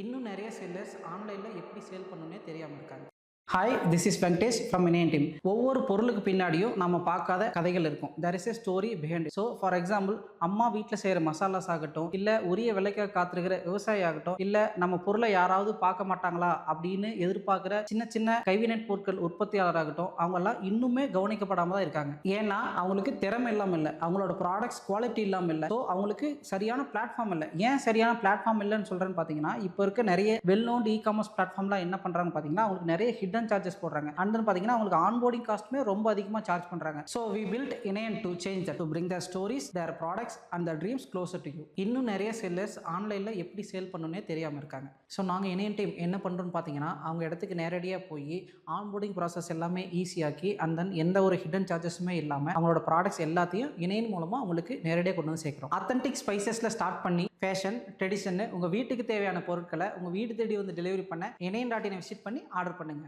இன்னும் நிறைய செல்லர்ஸ் ஆன்லைனில் எப்படி சேல் பண்ணணுன்னே தெரியாமல் இருக்காங்க. Hi, this is Venkatesh from Iniyan team. ஒவ்வொரு பொருளுக்கு பின்னாடியும் நம்ம பார்க்காத கதைகள் இருக்கும். There is a story behind. So for example, அம்மா வீட்டில் செய்கிற மசாலாஸ் ஆகட்டும், இல்லை உரிய விலைக்காக காத்திருக்கிற விவசாயி ஆகட்டும், இல்லை நம்ம பொருளை யாராவது பார்க்க மாட்டாங்களா அப்படின்னு எதிர்பார்க்குற சின்ன சின்ன கைவினைப் பொருட்கள் உற்பத்தியாளர் ஆகட்டும், அவங்கெல்லாம் இன்னுமே கவனிக்கப்படாமல் தான் இருக்காங்க. ஏன்னா அவங்களுக்கு திறமை இல்லாமல் இல்லை, அவங்களோட ப்ராடக்ட்ஸ் குவாலிட்டி இல்லாமல் இல்லை, ஸோ அவங்களுக்கு சரியான பிளாட்ஃபார்ம் இல்லை. ஏன் சரியான பிளாட்ஃபார்ம் இல்லைன்னு சொல்கிறேன்னு பார்த்தீங்கன்னா, இப்போ இருக்க நிறைய வெல் நோன் இ காமர்ஸ் பிளாட்ஃபார்ம்லாம் என்ன பண்ணுறாங்க பார்த்தீங்கன்னா, அவங்களுக்கு நிறைய ஹிடன் சார்ஜஸ் போடுறாங்க. அண்ட் தென் பாத்தீங்கன்னா உங்களுக்கு ஆன்போர்டிங் காஸ்ட்மே ரொம்ப அதிகமா சார்ஜ் பண்றாங்க. So we built Inian to change that, to bring their stories, their products and their dreams closer to you. இன்னும் நிறைய செல்லர்ஸ் ஆன்லைன்ல எப்படி சேல் பண்ணணும்னே தெரியாம இருக்காங்க. ஸோ நாங்கள் Inian டீம் என்ன பண்றோம்னு பார்த்தீங்கன்னா, அவங்க இடத்துக்கு நேரடியாக போய் ஆன்போர்டிங் ப்ராசஸ் எல்லாமே ஈஸியாக்கி அண்ட் தென் எந்த ஒரு ஹிடன் சார்ஜஸுமே இல்லாமல் அவங்களோட ப்ராடக்ட்ஸ் எல்லாத்தையும் Inian மூலமாக உங்களுக்கு நேரடியாக கொண்டு வந்து சேர்க்குறோம். அத்தன்டிக் ஸ்பைசஸ்ல ஸ்டார்ட் பண்ணி ஃபேஷன், ட்ரெடிஷன், உங்கள் வீட்டுக்கு தேவையான பொருட்களை உங்கள் வீடு தேடி வந்து டெலிவரி பண்ண Inian.in விசிட் பண்ணி ஆர்டர் பண்ணுங்க.